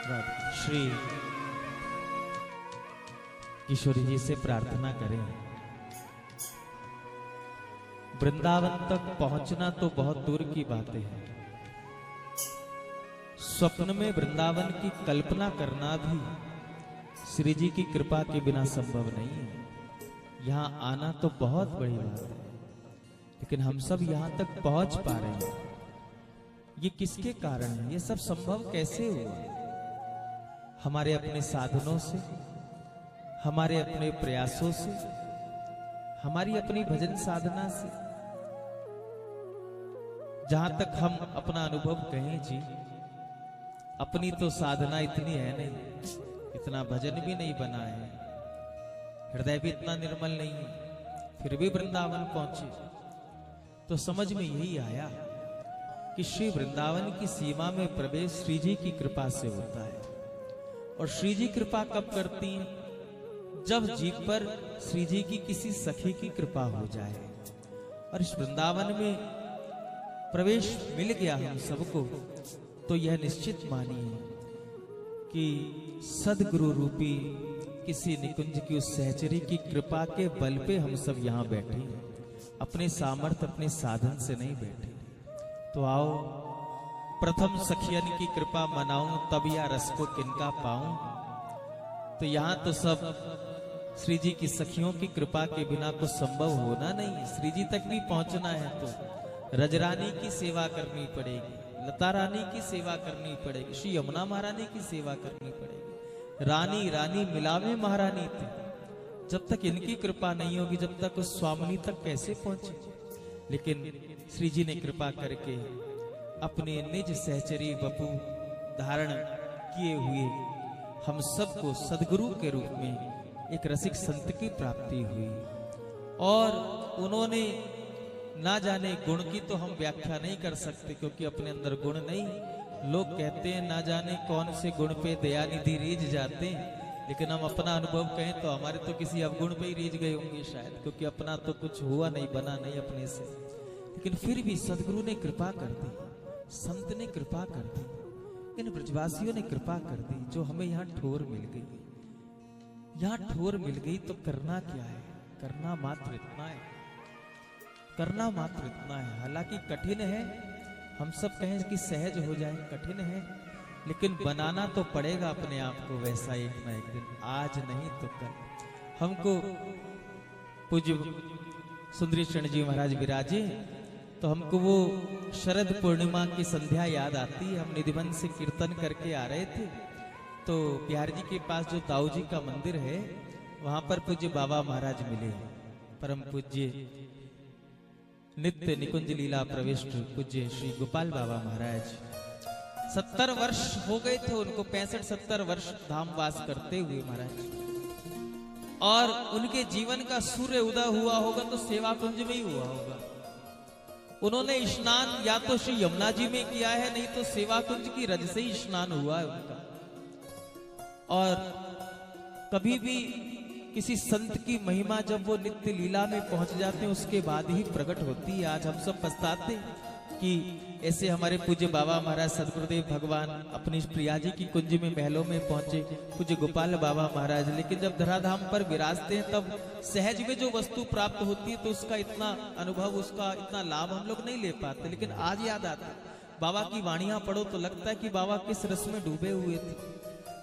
श्री किशोरी जी से प्रार्थना करें। वृंदावन तक पहुंचना तो बहुत दूर की बातें हैं, स्वप्न में वृंदावन की कल्पना करना भी श्री जी की कृपा के बिना संभव नहीं है। यहां आना तो बहुत बड़ी बात है, लेकिन हम सब यहां तक पहुंच पा रहे हैं, ये किसके कारण है? ये सब संभव कैसे हुआ? हमारे अपने साधनों से, हमारे अपने प्रयासों से, हमारी अपनी भजन साधना से। जहां तक हम अपना अनुभव कहें जी, अपनी तो साधना इतनी है नहीं, इतना भजन भी नहीं बना है, हृदय भी इतना निर्मल नहीं है, फिर भी वृंदावन पहुंचे। तो समझ में यही आया कि श्री वृंदावन की सीमा में प्रवेश श्री जी की कृपा से होता है। और श्री जी कृपा कब करती हैं? जब जीव पर श्री जी की किसी सखी की कृपा हो जाए। और इस वृंदावन में प्रवेश मिल गया हम सबको, तो यह निश्चित मानिए कि सदगुरु रूपी किसी निकुंज की उस सहचरी की कृपा के बल पे हम सब यहाँ बैठे हैं, अपने सामर्थ्य अपने साधन से नहीं बैठे। तो आओ प्रथम सखियन की कृपा मनाऊं, तब या रस को किनका पाऊं। तो यहाँ तो सब श्री जी की सखियों की कृपा के बिना कुछ संभव होना नहीं। श्री जी तक भी पहुंचना है तो रजरानी की सेवा करनी पड़ेगी, लता रानी की सेवा करनी पड़ेगी, श्री यमुना महारानी की सेवा करनी पड़ेगी। रानी रानी मिलावे महारानी थी, जब तक इनकी कृपा नहीं होगी, जब तक उस स्वामिनी तक कैसे पहुंचे। लेकिन श्री जी ने कृपा करके अपने निज सहचरी बपू धारण किए हुए हम सबको सदगुरु के रूप में एक रसिक संत की प्राप्ति हुई। और उन्होंने ना जाने गुण की तो हम व्याख्या नहीं कर सकते, क्योंकि अपने अंदर गुण नहीं। लोग कहते हैं ना जाने कौन से गुण पे दयानिधि रीझ जाते हैं, लेकिन हम अपना अनुभव कहें तो हमारे तो किसी अवगुण पे ही रीझ गए होंगे शायद, क्योंकि अपना तो कुछ हुआ नहीं, बना नहीं अपने से। लेकिन फिर भी सदगुरु ने कृपा कर दी, संत ने कृपा कर दी, इन ब्रजवासियों ने कृपा कर दी, जो हमें यहाँ ठोर मिल गई। यहाँ ठोर मिल गई तो करना क्या है? करना मात्र इतना है, करना मात्र इतना है। हालांकि कठिन है, हम सब कहें कि सहज हो जाए, कठिन है, लेकिन बनाना तो पड़ेगा अपने आप को वैसा एक ना एक दिन, आज नहीं तो कल। हमको पूज्य सुंदरी शरण जी महाराज विराजे तो हमको वो शरद पूर्णिमा की संध्या याद आती है। हम निधिवन से कीर्तन करके आ रहे थे, तो बिहार जी के पास जो दाऊ जी का मंदिर है, वहां पर पूज्य बाबा महाराज मिले, परम पूज्य नित्य निकुंज लीला प्रविष्ट पूज्य श्री गोपाल बाबा महाराज। 70 वर्ष हो गए थे उनको, 65-70 वर्ष धामवास करते हुए महाराज। और उनके जीवन का सूर्य उदय हुआ होगा तो सेवा कुंज में ही हुआ होगा। उन्होंने स्नान या तो श्री यमुना जी में किया है, नहीं तो सेवा कुंज की रज से ही स्नान हुआ है उनका। और कभी भी किसी संत की महिमा जब वो नित्य लीला में पहुंच जाते हैं, उसके बाद ही प्रकट होती है। आज हम सब पछताते कि ऐसे हमारे पूज्य बाबा महाराज सदगुरुदेव भगवान अपनी प्रिया जी की कुंज में महलों में पहुंचे, पूज्य गोपाल बाबा महाराज, लेकिन जब धराधाम पर विराजते हैं तब सहज में जो वस्तु प्राप्त होती है तो उसका इतना अनुभव, उसका इतना लाभ हम लोग नहीं ले पाते। लेकिन आज याद आता है, बाबा की वाणियां पढ़ो तो लगता है कि बाबा किस रस में डूबे हुए थे।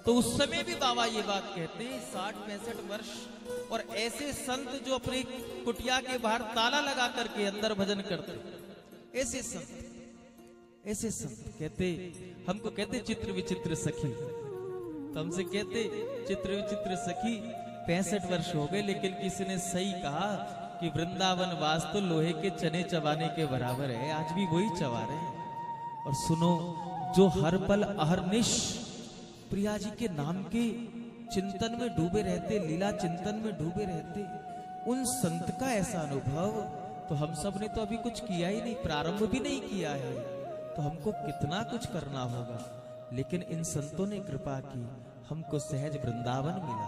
तो उस समय भी बाबा ये बात कहते हैं, 60-65 वर्ष, और ऐसे संत जो अपने कुटिया के बाहर ताला लगा करके अंदर भजन करते, ऐसे संत कहते, हमको कहते चित्र विचित्र सखी, तो हमसे कहते चित्र विचित्र सखी 65 वर्ष हो गए, लेकिन किसी ने सही कहा कि वृंदावन वास तो लोहे के चने चबाने के बराबर है। आज भी वही चबा रहे हैं। और सुनो, जो हर पल अहरनिश प्रिया जी के नाम के चिंतन में डूबे रहते, लीला चिंतन में डूबे रहते, उन संत का ऐसा अनुभव तो हम सब ने तो अभी कुछ किया ही नहीं, प्रारंभ भी नहीं किया है, तो हमको कितना कुछ करना होगा। लेकिन इन संतों ने कृपा की, हमको सहज वृंदावन मिला।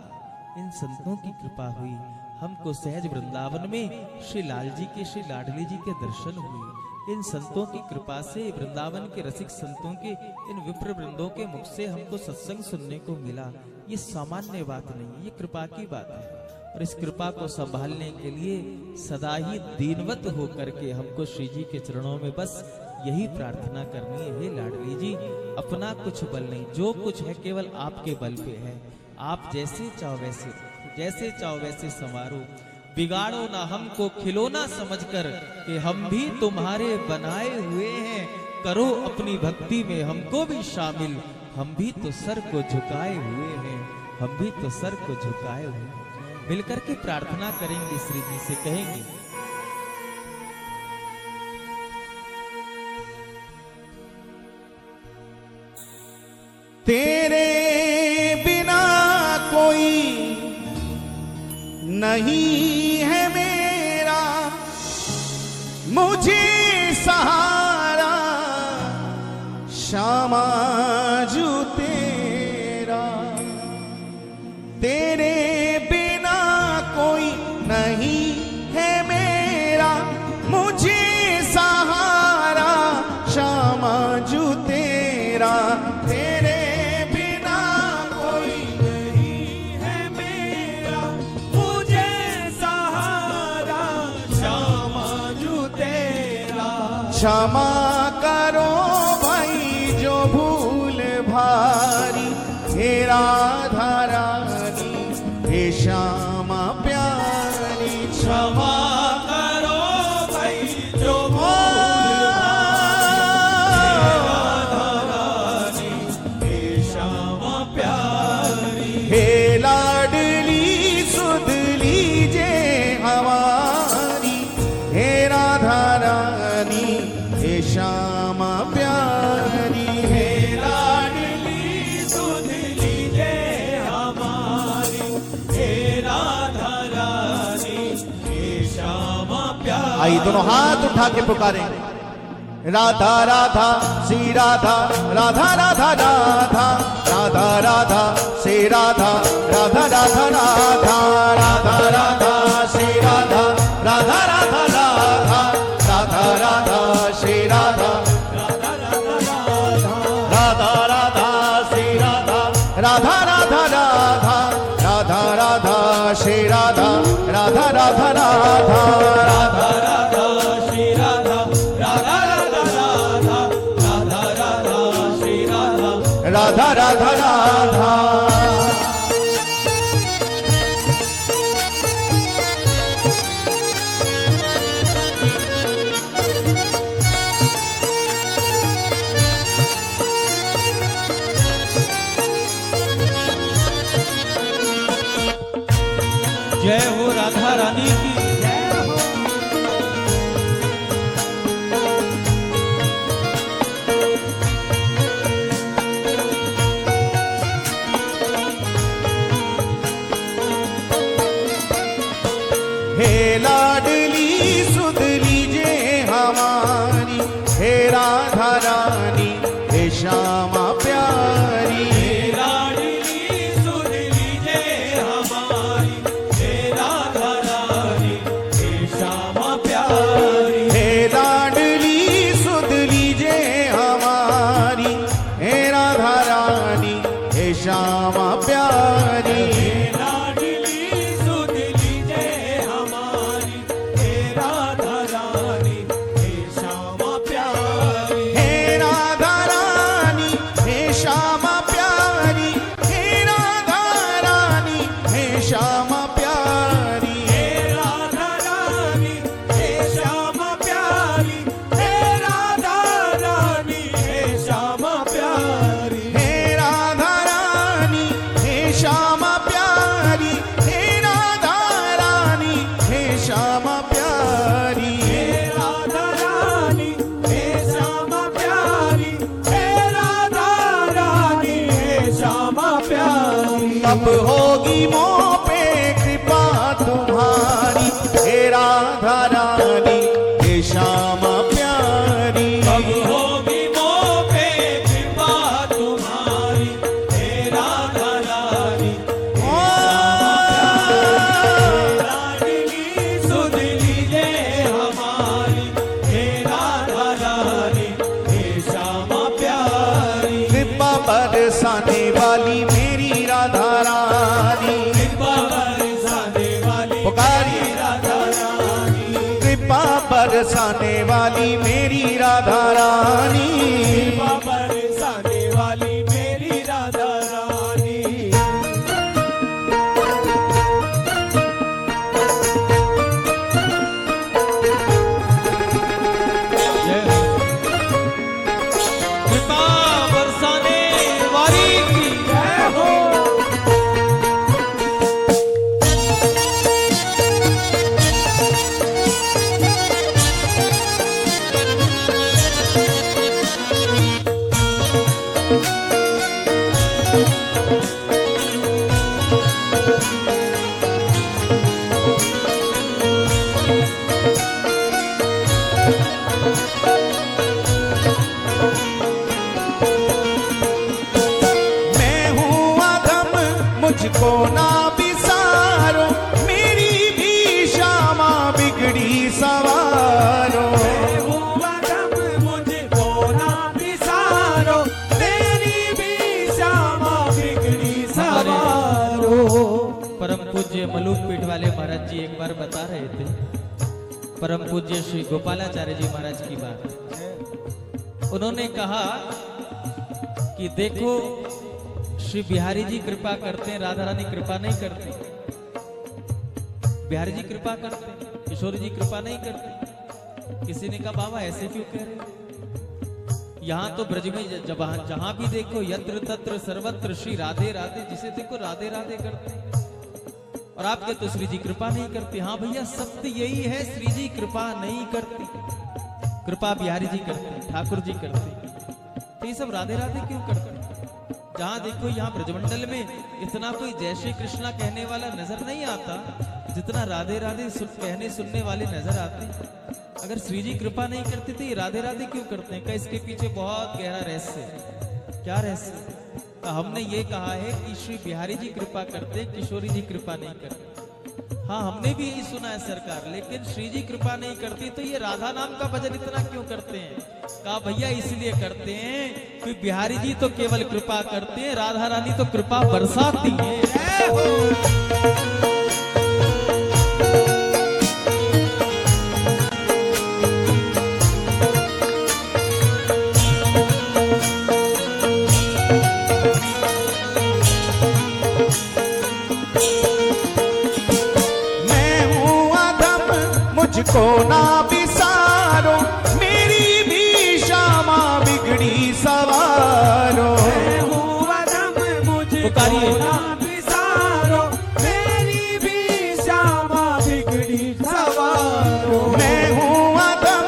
इन संतों की कृपा हुई, हमको सहज वृंदावन में श्री लाल जी के, श्री लाडली जी के दर्शन हुए। इन संतों की कृपा से, वृंदावन के रसिक संतों के, इन विप्र वृंदों के मुख से हमको सत्संग सुनने को मिला। ये सामान्य बात नहीं, ये कृपा की बात है। और इस कृपा को संभालने के लिए सदा ही दीनवत होकर के हमको श्री जी के चरणों में बस यही प्रार्थना करनी है। हे लाडली जी, अपना कुछ बल नहीं, जो कुछ है केवल आपके बल पे है। आप जैसे चाहो वैसे, जैसे चाहो वैसे संवारो, बिगाड़ो ना हमको खिलौना समझकर कि हम भी तुम्हारे बनाए हुए हैं। करो अपनी भक्ति में हमको भी शामिल, हम भी तो सर को झुकाए हुए हैं, हम भी तो सर को झुकाए हुए हैं। मिलकर के प्रार्थना करेंगे, श्री जी से कहेंगे, तेरे बिना कोई नहीं है मेरा, मुझे सहारा श्यामा जू तेरा। तेरे बिना कोई नहीं है मेरा, मुझे सहारा श्यामा जू तेरा। तेरे बिना कोई नहीं है मेरा, मुझे सहारा श्यामा जू तेरा। क्षमा करो भाई जो भूल भारी, हे राधा रानी हे श्यामा प्यारी। क्षमा करो भाई जो भूल भारी, हे श्यामा प्यारी। हे लाडली सुध लीजे हमारी, हे राधा रानी हे श्यामा प्यारी। हे लाडली सुध लीजे हमारी, हे राधा रानी हे श्यामा प्यारी। आइए दोनों हाथ उठा के पुकारें, राधा राधा श्री राधा, राधा राधा राधा, राधा राधा श्री राधा, राधा राधा राधा, राधा राधा श्री राधा, राधा राधा राधा, राधा राधा श्री राधा, राधा राधा राधा, राधा राधा श्री राधा, राधा राधा राधा, राधा राधा श्री राधा, राधा राधा राधा, राधा राधा श्री राधा, राधा राधा राधा, राधा राधा श्री राधा, राधा राधा राधा। जय हो राधा रानी की जय हो। हे लाडली सुध लीजे हमारी, हे राधा रानी हे श्यामा प्यारी। हे लाडली सुध लीजे हमारी, हे राधा रानी हे श्यामा प्यारी। हे लाडली सुध लीजे हमारी, हे राधा रानी हे श्यामा प्यारी। अब होगी मोह पे कृपा तुम्हारी, हे राधा रानी हे श्यामा प्यारी। अब होगी मोह पे कृपा तुम्हारी, हे राधा रानी लाडली सुध लीजे हमारी, हे राधा बरसाने वाली मेरी राधा रानी, कृपा बरसाने वाली पुकारिए राधा रानी, कृपा बरसाने वाली मेरी राधा रानी, कृपा बरसाने वाली मेरी राधा रानी। जय हो। कृपा बरसाने वाली की जय हो। मैं हूँ अधम मुझको ना बिसारो, मेरी भी श्यामा बिगड़ी सवारो। मुझको ना बिसारो, तेरी भी श्यामा बिगड़ी सवारो। परम पूज्य मलूक पीठ वाले महाराज जी एक बार बता रहे थे, परम पूज्य श्री गोपालाचार्य जी महाराज की बात। उन्होंने कहा कि देखो श्री बिहारी जी कृपा करते हैं, राधा रानी कृपा नहीं करती। बिहारी जी कृपा करते हैं, किशोर जी कृपा नहीं करते। किसी ने कहा बाबा ऐसे क्यों कह रहे हो? यहाँ तो ब्रज में जहां भी देखो यत्र तत्र सर्वत्र श्री राधे राधे, जिसे देखो राधे राधे करते हैं। और आपके तो श्री जी कृपा नहीं करते। हाँ भैया सत्य यही है, श्री जी कृपा नहीं करती, कृपा बिहारी जी करते हैं, ठाकुर जी करते हैं। तो ये सब राधे राधे क्यों करते हैं? जहां देखो यहाँ ब्रजमंडल में इतना कोई जय श्री कृष्णा कहने वाला नजर नहीं आता जितना राधे राधे कहने सुनने वाले नजर आते हैं। अगर श्री जी कृपा नहीं करते तो ये राधे राधे क्यों करते हैं? क्या इसके पीछे बहुत गहरा रहस्य है? क्या रहस्य है? तो हमने ये कहा है कि श्री बिहारी जी कृपा करते हैं, किशोरी जी कृपा नहीं करते। हाँ हमने भी यही सुना है सरकार, लेकिन श्री जी कृपा नहीं करती तो ये राधा नाम का भजन इतना क्यों करते हैं? कहा भैया इसलिए करते हैं कि बिहारी जी तो केवल कृपा करते हैं, राधा रानी तो कृपा बरसाती है। मुझको ना बिसारो, मेरी भी श्यामा बिगड़ी सवारो। मैं हूँ अधम, मुझको ना बिसारो, मेरी भी श्यामा बिगड़ी सवारो। मैं हूँ अधम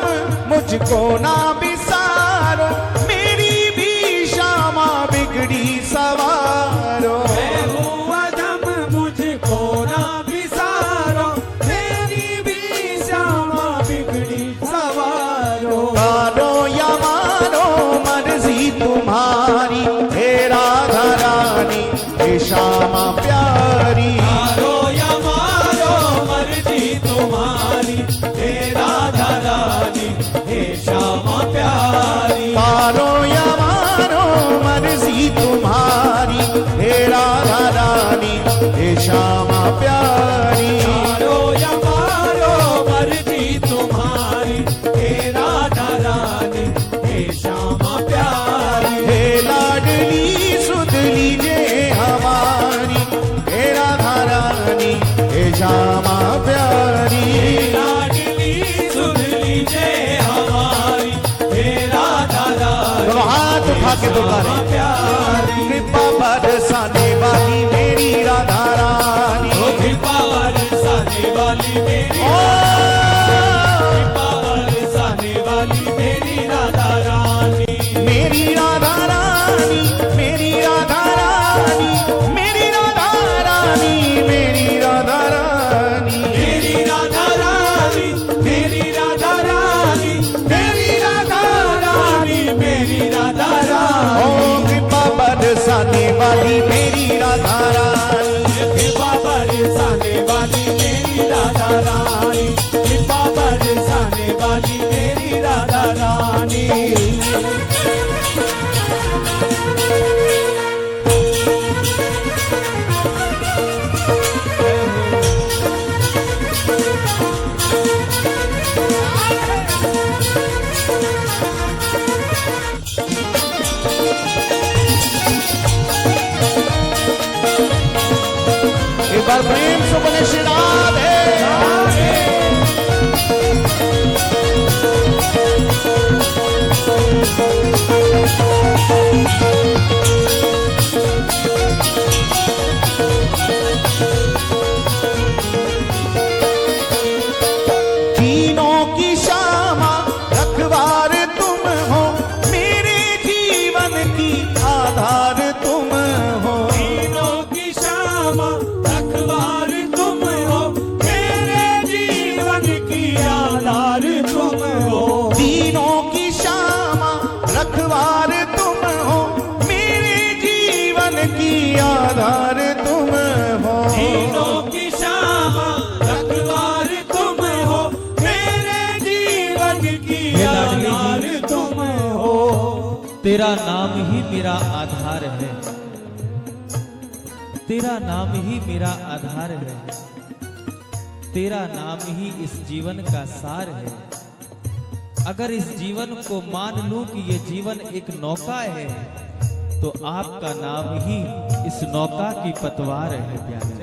मुझको ना बिसारो, मेरी भी श्यामा बिगड़ी सवारो। मैं हूँ अधम, मुझको ना बिसारो, मेरी भी श्यामा बिगड़ी सवारो। मानो या मानो मर्जी तुम्हारी, हे राधा रानी हे श्यामा प्यारी। मारो या मारो मर्जी तुम्हारी, हे राधा रानी हे श्यामा प्यारी। मानो या मानो मर्जी तुम्हारी, हे राधा रानी हे श्यामा प्यारी। मारो या मारो मर्जी तुम्हारी, हे राधा रानी हे श्यामा प्यारी। हे लाडली सुध लीजिए हमारी, हे राधा रानी हे श्यामा प्यारी। लाडली सुन लीजिए हमारी, हे राधा रानी हाथ उठा के दुकाने प्यारी। कृपा बरसाने वाली मेरी राधा रानी, ओ कृपा बरसाने वाली मेरी ओ कृपा बरसाने वाली मेरी राधा रानी। मेरी राधा रानी मेरी राधा रानी मेरी राधा रानी मेरी राधा रानी मेरी राधा रानी, मेरी राधा रानी, मेरी राधा रानी, मेरी राधा रानी। ओ कृपा बरसाने वाली मेरी राधा रानी, कृपा बरसाने वाली मेरी राधा रानी, कृपा बरसाने वाली मेरी राधा रानी। तेरा नाम ही मेरा आधार है, तेरा नाम ही मेरा आधार है, तेरा नाम ही इस जीवन का सार है। अगर इस जीवन को मान लूं कि ये जीवन एक नौका है, तो आपका नाम ही इस नौका की पतवार है प्यारे।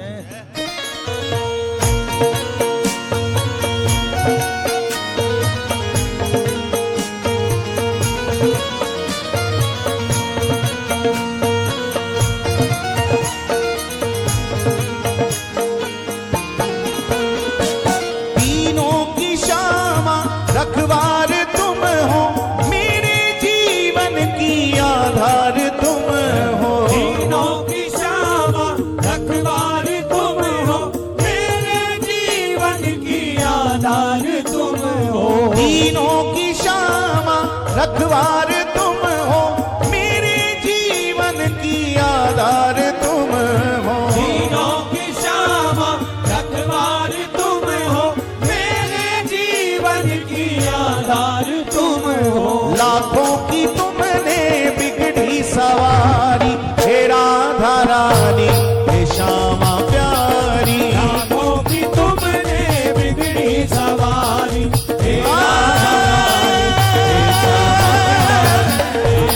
रखवार तुम हो, मेरे जीवन की आधार तुम हो। तीनों की श्यामा रखवार तुम हो, मेरे जीवन की आधार तुम हो। तीनों की श्यामा रखवार तुम हो, मेरे जीवन की आधार तुम हो। तीनों की श्यामा रखवार तुम हो, मेरे जीवन की आधार तुम हो। लाखों की तुमने बिगड़ी सवारी, हे राधा रानी हे श्यामा प्यारी। लाखों की तुमने बिगड़ी सवारी, हे राधा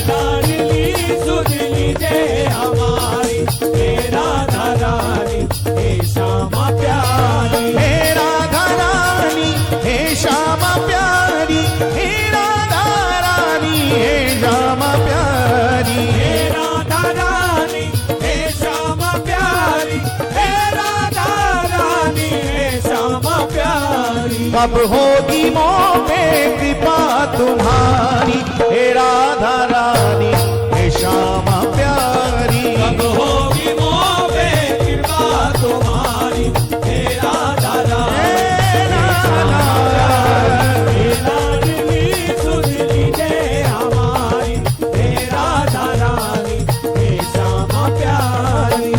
रानी हे सुध लीजिए हमारी, हे राधा रानी हे श्यामा प्यारी। हे राधा रानी हे श्यामा प्यारी, हे राधा रानी हे श्यामा प्यारी। हे राधा रानी हे श्यामा प्यारी, हे राधा रानी हे श्यामा प्यारी। कब होगी मोह पे कृपा तुम्हारी, हे राधा रानी हे श्यामा प्यारी। कब होगी मोह पे कृपा तुम्हारी, हे राधा रानी हे लाडली सुध लीजिए हमारी, हे राधा रानी हे श्यामा प्यारी।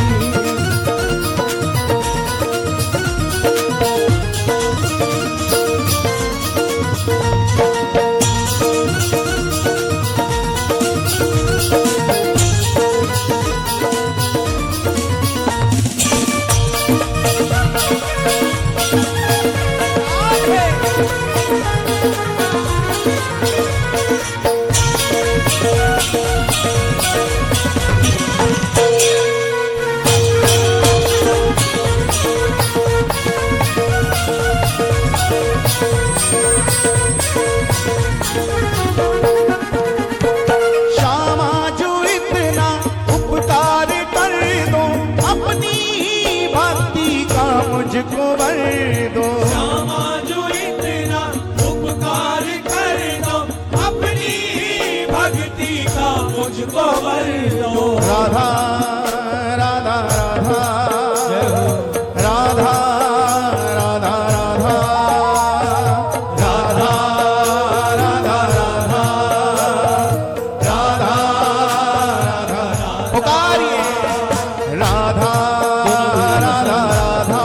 श्यामा जो इतना उपकार कर दो, अपनी भक्ति का मुझको वर दो। श्यामा जो इतना उपकार कर दो, अपनी भक्ति का मुझको वर दो। राधा राधा राधा राधा राधा राधा राधा राधा राधा राधा पुकारिए राधा राधा राधा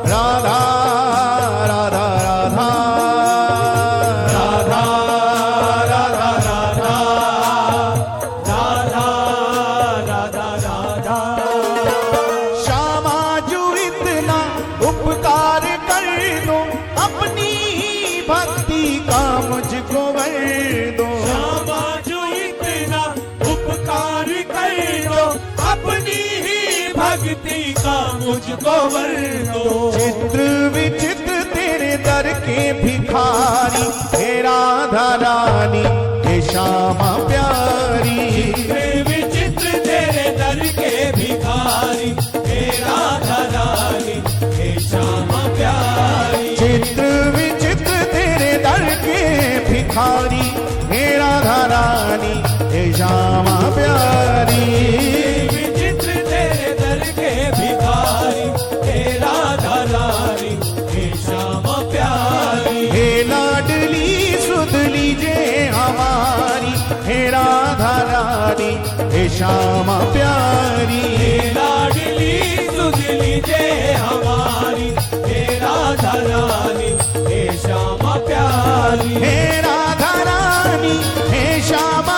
राधा राधा राधा राधा राधा राधा राधा श्यामा जो इतना उपकार कर दो, अपनी भक्ति का मुझको वर दो। श्यामा जो इतना उपकार कर दो, अपनी ही भक्ति का मुझको वर दो। चित्र विचित्र तेरे दर के भिखारी, हे राधा रानी हे श्यामा प्यारी। चित्र विचित्र तेरे दर के भिखारी, हे राधा रानी हे श्यामा प्यारी। चित्र विचित्र तेरे दर के भिखारी, हे राधा रानी हे श्यामा प्यारी। विचित्र तेरे दर के भिखारी, हे राधा रानी हे श्यामा प्यारी। हे लाडली सुध लीजिए हमारी, हे राधा रानी हे श्यामा प्यारी। हे लाडली सुध लीजिए हमारी, हे राधा रानी हे श्यामा प्यारी। हे राधा रानी हे श्यामा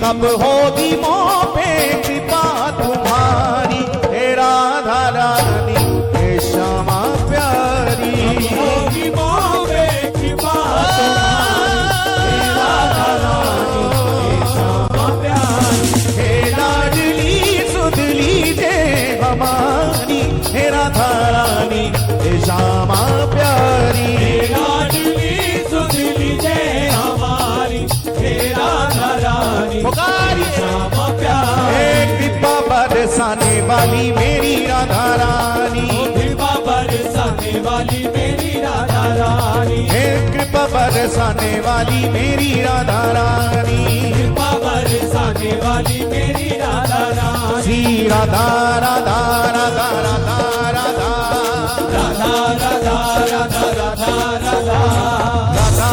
कब होगी मोह पे कृपा तुम्हारी, हे राधा रानी हे श्यामा प्यारी। होगी मोह पे कृपा तुम्हारी, हे राधा रानी हे श्यामा प्यारी। हे लाडली सुध लीजे हमारी, हे राधा रानी हे श्यामा प्यारी। हे लाडली सुध लीजे हमारी, हे राधा रानी पुकारिए। श्यामा प्यारी। हे कृपा बरसाने वाली मेरी राधा रानी, कृपा बरसाने वाली मेरी राधा रानी, हे कृपा बरसाने वाली मेरी राधा रानी। कृपा बरसाने वाली मेरी राधा रानी। श्री राधा राधा राधा राधा राधा राधा राधा राधा राधा राधा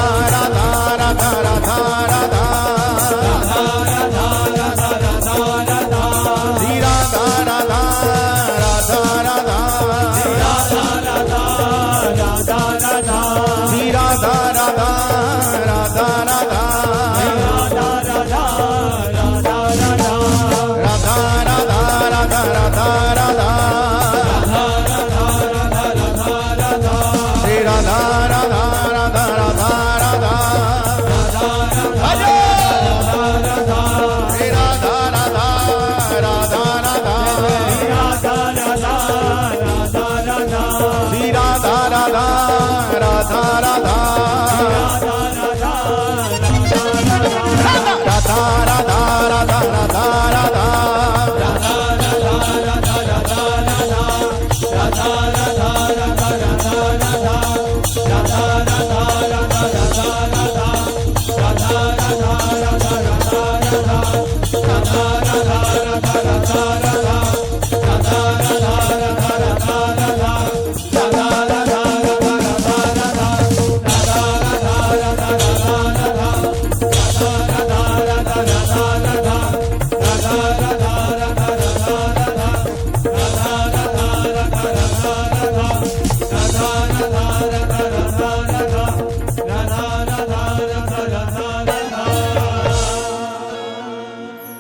राधा राधा राधा राधा राधा श्री राधा राधा राधा राधा श्री राधा राधा राधा राधा राधा राधा राधा राधा राधा श्री राधा राधा राधा राधा राधा श्री राधा राधा राधा राधा श्री राधा राधा राधा राधा राधा राधा राधा राधा राधा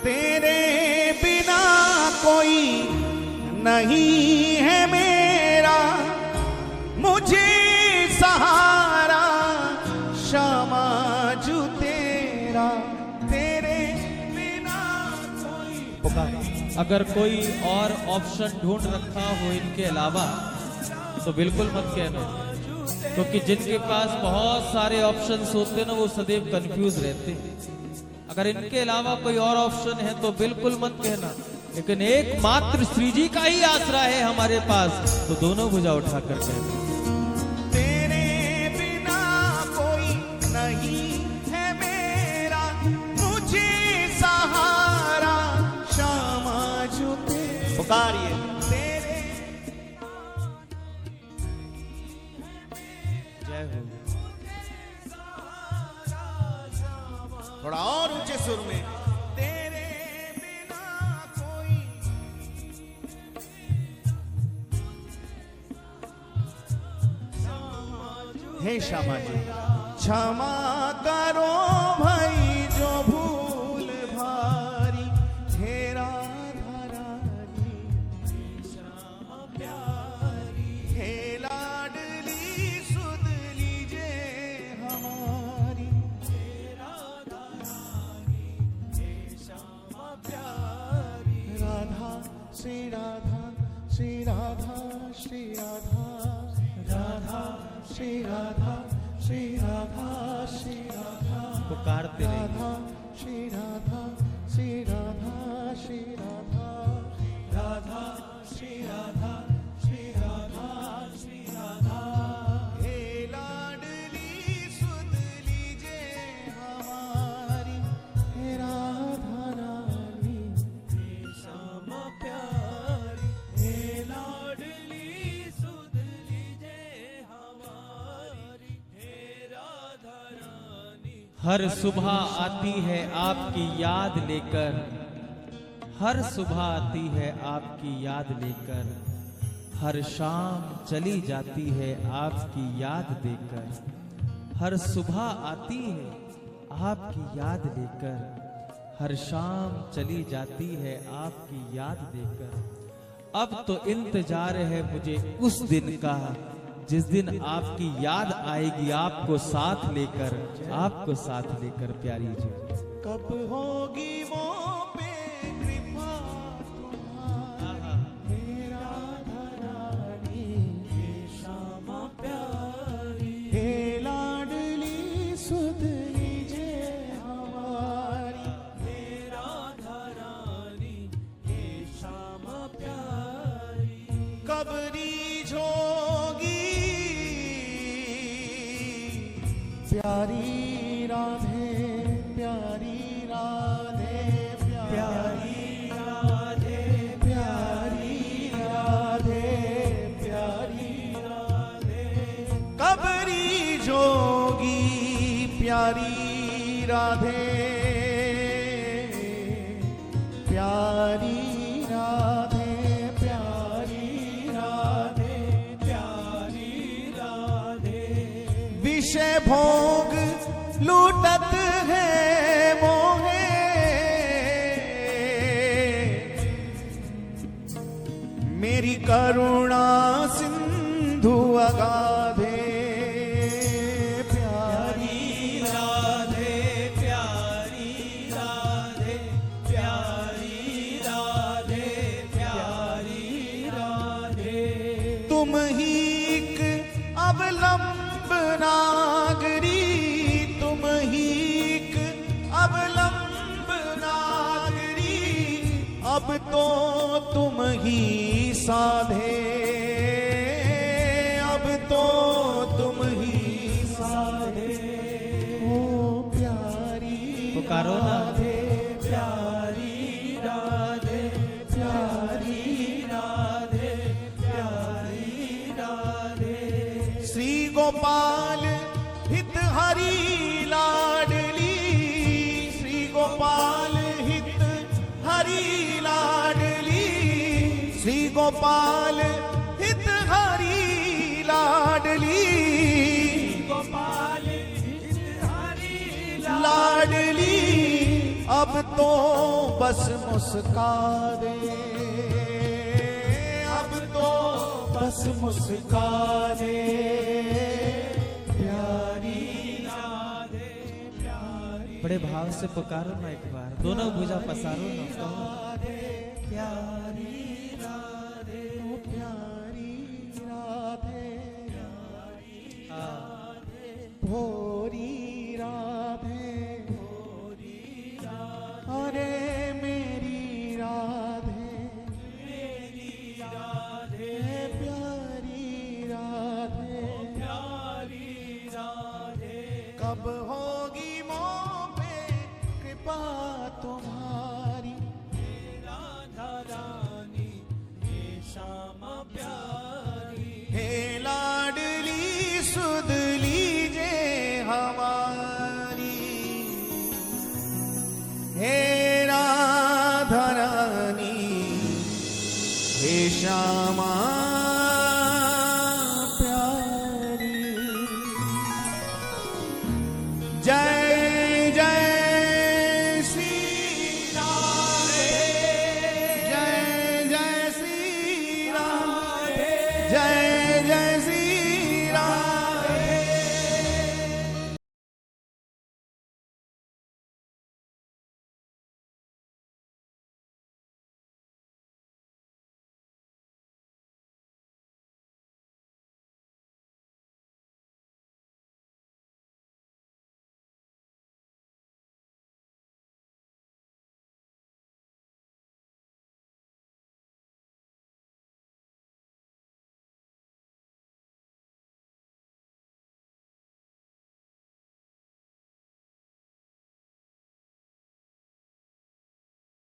तेरे बिना कोई नहीं है मेरा, मुझे सहारा श्यामा जू तेरा। तेरे बिना कोई अगर कोई और ऑप्शन ढूंढ रखा हो इनके अलावा तो बिल्कुल मत कहना, क्योंकि जिनके पास बहुत सारे ऑप्शंस होते हैं ना वो सदैव कंफ्यूज रहते हैं। अगर इनके अलावा कोई और ऑप्शन है तो बिल्कुल मत कहना, लेकिन एकमात्र श्री जी का ही आसरा है हमारे पास, तो दोनों भुजा उठा कर कहना। तेरे बिना कोई नहीं है मेरा, मुझे सहारा श्यामा जू तेरा। पुकारिए। तेरे जय हो। थोड़ा और ऊंचे सुर में। तेरे बिना कोई हे श्यामा जी क्षमा करो भाई जो भूल भारी, हे राधा रानी श्यामा प्यारी। हे लाडली सुध लीजे हमारी, राधा श्री राधा श्री राधा श्री राधा राधा श्री राधा श्री राधा श्री राधा पुकारते रहिए। राधा श्री राधा श्री राधा श्री राधा राधा श्री राधा श्री राधा श्री राधा। हे लाडली सुध लीजे हमारी, हे राधा रानी श्यामा प्यारी। हे लाडली सुध लीजे हमारी, हे राधा रानी। हर सुबह आती है आपकी याद लेकर, हर सुबह आती है आपकी याद लेकर, हर शाम चली जाती है आपकी याद देकर। हर सुबह आती है आपकी याद लेकर, हर शाम चली जाती है आपकी याद देकर। अब तो इंतजार है मुझे उस दिन का, जिस दिन आपकी याद आएगी आपको साथ लेकर, आपको साथ लेकर प्यारी जी। कब होगी वो पे कृपा तुम्हारी, हे राधा रानी, हे श्यामा प्यारी, हे लाडली सुध लीजिए हमारी, हे राधा रानी, हे श्यामा प्यारी। कब रीझोगी प्यारी राधे, प्यारी राधे, प्यारी राधे, प्यारी राधे, प्यारी राधे। कब रीझोगी प्यारी राधे, प्यारी राधे, प्यारी राधे, प्यारी राधे। विषय भोग लूटत है मोहे, मेरी करुणा सिंधु अगाधे, प्यारी राधे, प्यारी राधे, प्यारी राधे, प्यारी राधे। तुम ही एक अवलंब नागरी, तुम ही एक अवलंब नागरी, अब तो तुम ही साधे, अब तो तुम ही साधे। ओ प्यारी पुकारो ना। राधे, प्यारी राधे, प्यारी राधे, प्यारी राधे। श्री गोपाल हित हरि लाडली, श्री गोपाल हित हरि लाडली, श्री गोपाल हित हरि लाडली, गोपाल हित हरि लाडली। अब तो बस मुस्का दे, अब तो बस मुस्का दे, प्यारी राधे, प्यारी। बड़े भाव से पुकारो ना एक बार, दोनों भुजा पसारो ना, कहो प्यारी राधे, ओ प्यारी राधे, भोरी राधे, भोरी राधे। अरे मेरी राधे, मेरी राधे, प्यारी राधे, प्यारी राधे। कब होगी मोह पे कृपा तुम्हारी, राधा रानी, हे श्यामा प्यारी, हे लाडली सुध लीजे हमारी, हे राधा रानी, हे श्यामा